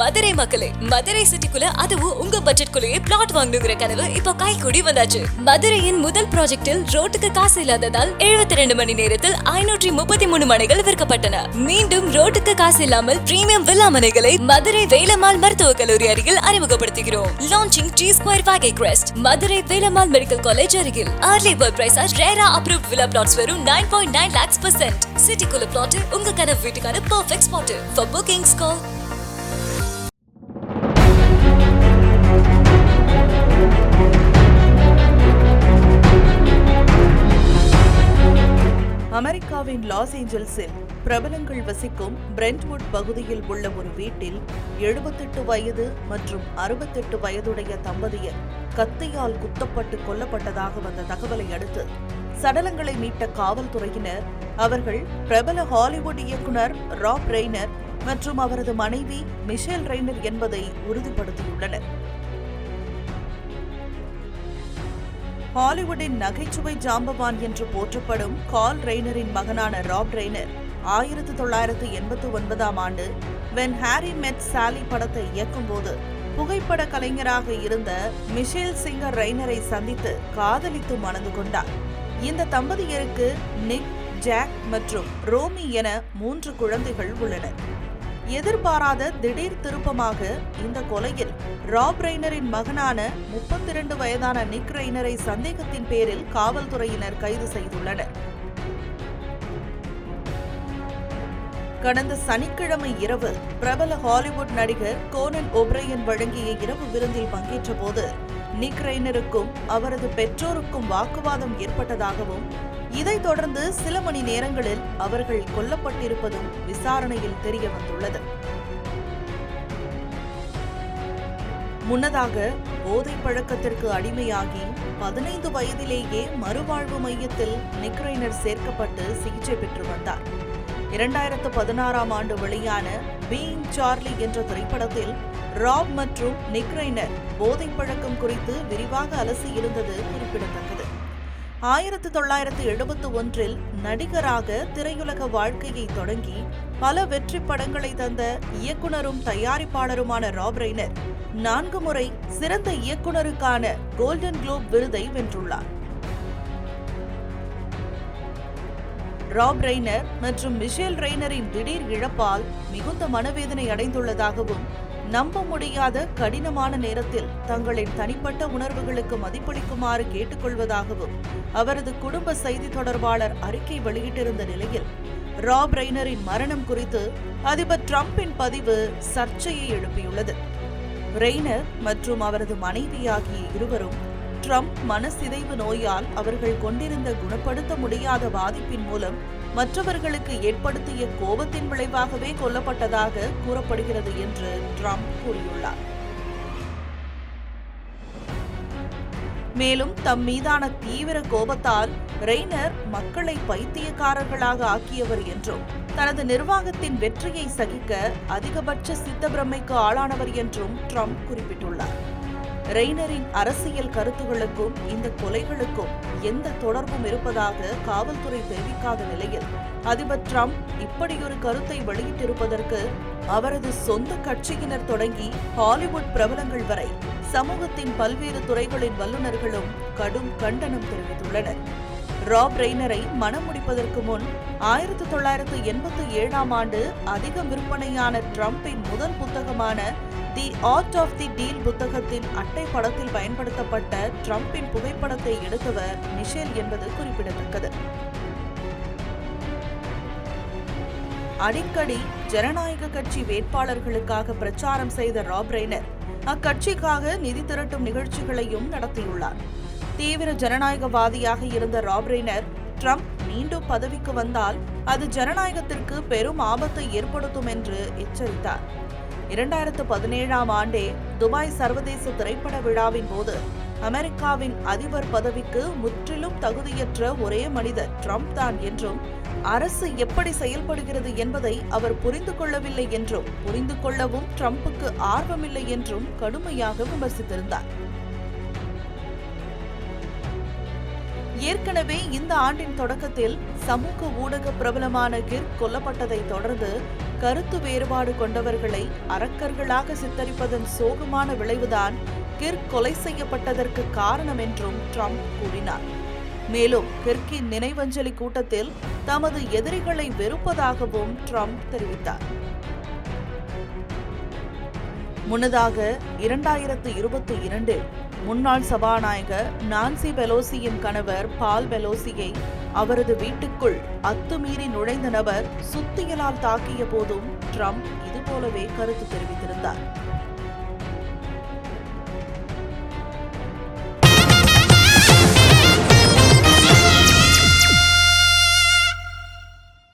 மதுரை மக்களே, மதுரை சிட்டிக்குள்ள அதுவும் உங்க பட்ஜெட்குள்ளேயே பிளாட் வாங்கணுங்கிற கனவு இப்போ கைகூடி வந்தாச்சு. மதுரையின் முதல் ப்ராஜெக்டில் ரோட்டுக்கு காசு இல்லாததால் 72 மணி நேரத்தில் 533 மனைகள் விற்கப்பட்டன. மீண்டும் ரோட்டுக்கு காசு இல்லாமல் பிரீமியம் வில்லா மனைகளை மதுரை வேலம்மாள் மருத்துவக் கல்லூரி அருகில் அறிமுகப்படுத்துகிறோம். Launching G Square Vagay Crest, Madurai Velammal medical college அருகில். Early bird price RERA approved villa plots வெறும் 9.9 lakhs%. சிட்டிக்குள்ள பிளாட் உங்க கனவு வீட்டுக்கான perfect spot. For bookings call. அமெரிக்காவின் லாஸ் ஏஞ்சல்ஸில் பிரபலங்கள் வசிக்கும் பிரெண்ட்வுட் பகுதியில் உள்ள ஒரு வீட்டில் 78 வயது மற்றும் 68 வயதுடைய தம்பதியர் கத்தியால் குத்தப்பட்டு கொல்லப்பட்டதாக வந்த தகவலை அடுத்து சடலங்களை மீட்ட காவல்துறையினர் அவர்கள் பிரபல ஹாலிவுட் இயக்குனர் ராப் ரெய்னர் மற்றும் அவரது மனைவி மிஷேல் ரெய்னர் என்பதை உறுதிப்படுத்தியுள்ளனர். ஹாலிவுட்டின் நகைச்சுவை ஜாம்பவான் என்று போற்றப்படும் கார்ல் ரெய்னரின் மகனான ராப் ரெய்னர் 1989ஆம் ஆண்டு வென் ஹாரி மெட் சாலி படத்தை இயக்கும்போது புகைப்பட கலைஞராக இருந்த மிஷேல் சிங்கர் ரெய்னரை சந்தித்து காதலித்து மணந்து கொண்டார். இந்த தம்பதியருக்கு நிக், ஜாக் மற்றும் ரோமி என 3 குழந்தைகள் உள்ளனர். எதிர்பாராத திடீர் திருப்பமாக இந்த கொலையில் ராப் ரெய்னரின் மகனான 32 வயதான நிக் ரெய்னரை சந்தேகத்தின் பேரில் காவல்துறையினர் கைது செய்துள்ளனர். கடந்த சனிக்கிழமை இரவு பிரபல ஹாலிவுட் நடிகர் கோனன் ஓப்ரையன் வழங்கிய இரவு விருந்தில் பங்கேற்ற போது நிக் ரெய்னருக்கும் அவரது பெற்றோருக்கும் வாக்குவாதம் ஏற்பட்டதாகவும் இதைத் தொடர்ந்து சில மணி நேரங்களில் அவர்கள் கொல்லப்பட்டிருப்பதும் விசாரணையில் தெரிய வந்துள்ளது. முன்னதாக போதை பழக்கத்திற்கு அடிமையாகி 15 வயதிலேயே மறுவாழ்வு மையத்தில் நிக் ரெய்னர் சேர்க்கப்பட்டு சிகிச்சை பெற்று வந்தார். 2016ஆம் ஆண்டு வெளியான பீயிங் சார்லி என்ற திரைப்படத்தில் ராப் மற்றும் நிக் ரெய்னர் போதை பழக்கம் குறித்து விரிவாக அலசி இருந்தது குறிப்பிடத்தக்கது. 1971இல் நடிகராக திரையுலக வாழ்க்கையை தொடங்கி பல வெற்றி படங்களை தந்த இயக்குனரும் தயாரிப்பாளருமான ராப் ரெய்னர் 4 முறை சிறந்த இயக்குனருக்கான கோல்டன் குளோப் விருதை வென்றுள்ளார். ராப் ரெய்னர் மற்றும் மிஷேல் ரெய்னரின் திடீர் இழப்பால் மிகுந்த மனவேதனை அடைந்துள்ளதாகவும் நம்ப முடியாத கடினமான நேரத்தில் தங்களின் தனிப்பட்ட உணர்வுகளுக்கு மதிப்பளிக்குமாறு கேட்டுக்கொள்வதாகவும் அவரது குடும்ப செய்தி தொடர்பாளர் அறிக்கை வெளியிட்டிருந்த நிலையில் ராப் ரெய்னரின் மரணம் குறித்து அதிபர் டிரம்பின் பதிவு சர்ச்சையை எழுப்பியுள்ளது. ரெய்னர் மற்றும் அவரது மனைவி ஆகிய இருவரும் ட்ரம்ப் மனசிதைவு நோயால் அவர்கள் கொண்டிருந்த குணப்படுத்த முடியாத பாதிப்பின் மூலம் மற்றவர்களுக்கு ஏற்படுத்திய கோபத்தின் விளைவாகவே கொல்லப்பட்டதாக கூறப்படுகிறது என்று ட்ரம்ப் கூறியுள்ளார். மேலும் தம் மீதான தீவிர கோபத்தால் ரெய்னர் மக்களை பைத்தியக்காரர்களாக ஆக்கியவர் என்றும் தனது நிர்வாகத்தின் வெற்றியை சகிக்க அதிகபட்ச சித்தப்பிரமைக்கு ஆளானவர் என்றும் ட்ரம்ப் குறிப்பிட்டுள்ளார். ரெய்னரின் அரசியல் கருத்துகளுக்கும் இந்த கொலைகளுக்கும் எந்த தொடர்பும் இருப்பதாக காவல்துறை தெரிவிக்காத நிலையில் அதிபர் ட்ரம்ப் இப்படியொரு கருத்தை வெளியிட்டிருப்பதற்கு அவரது சொந்த கட்சியினர் தொடங்கி ஹாலிவுட் பிரபலங்கள் வரை சமூகத்தின் பல்வேறு துறைகளின் வல்லுநர்களும் கடும் கண்டனம் தெரிவித்துள்ளனர். ராப் ரெய்னரை மனம் முடிப்பதற்கு முன் 1987ஆம் ஆண்டு அதிக விற்பனையான ட்ரம்பின் முதல் புத்தகமான the art of the deal புத்தகத்தின் அட்டை படத்தில் பயன்படுத்தப்பட்ட ட்ரம்பின் புகைப்படத்தை எடுத்தவர் மிஷேல் என்பது குறிப்பிடத்தக்கது. அடிக்கடி ஜனநாயக கட்சி வேட்பாளர்களுக்காக பிரச்சாரம் செய்த ராப் ரெய்னர் அக்கட்சிக்காக நிதி திரட்டும் நிகழ்ச்சிகளையும் நடத்தியுள்ளார். தீவிர ஜனநாயகவாதியாக இருந்த ராப் ரெய்னர் ட்ரம்ப் மீண்டும் பதவிக்கு வந்தால் அது ஜனநாயகத்திற்கு பெரும் ஆபத்தை ஏற்படுத்தும் என்று எச்சரித்தார். 2017ஆம் ஆண்டே துபாய் சர்வதேச திரைப்பட விழாவின் போது அமெரிக்காவின் அதிபர் பதவிக்கு முற்றிலும் தகுதியற்ற ஒரே மனிதர் ட்ரம்ப் தான் என்றும் அரசு எப்படி செயல்படுகிறது என்பதை அவர் புரிந்து கொள்ளவில்லை என்றும் புரிந்து கொள்ளவும் ட்ரம்புக்கு ஆர்வமில்லை என்றும் கடுமையாக விமர்சித்திருந்தார். ஏற்கனவே இந்த ஆண்டின் தொடக்கத்தில் சமூக ஊடக பிரபலமான கிர்க் கொல்லப்பட்டதை தொடர்ந்து கருத்து வேறுபாடு கொண்டவர்களை அரக்கர்களாக சித்தரிப்பதன் சோகமான விளைவுதான் கிர்க் கொலை செய்யப்பட்டதற்கு காரணம் என்றும் ட்ரம்ப் கூறினார். மேலும் கிர்க்கின் நினைவஞ்சலி கூட்டத்தில் தமது எதிரிகளை வெறுப்பதாகவும் ட்ரம்ப் தெரிவித்தார். முன்னதாக 2022 முன்னாள் சபாநாயகர் நான்சி பெலோசியின் கணவர் பால் பெலோசியை அவரது வீட்டுக்குள் அத்துமீறி நுழைந்த நபர் சுத்தியலால் தாக்கிய போதும் ட்ரம்ப் இதுபோலவே கருத்து தெரிவித்திருந்தார்.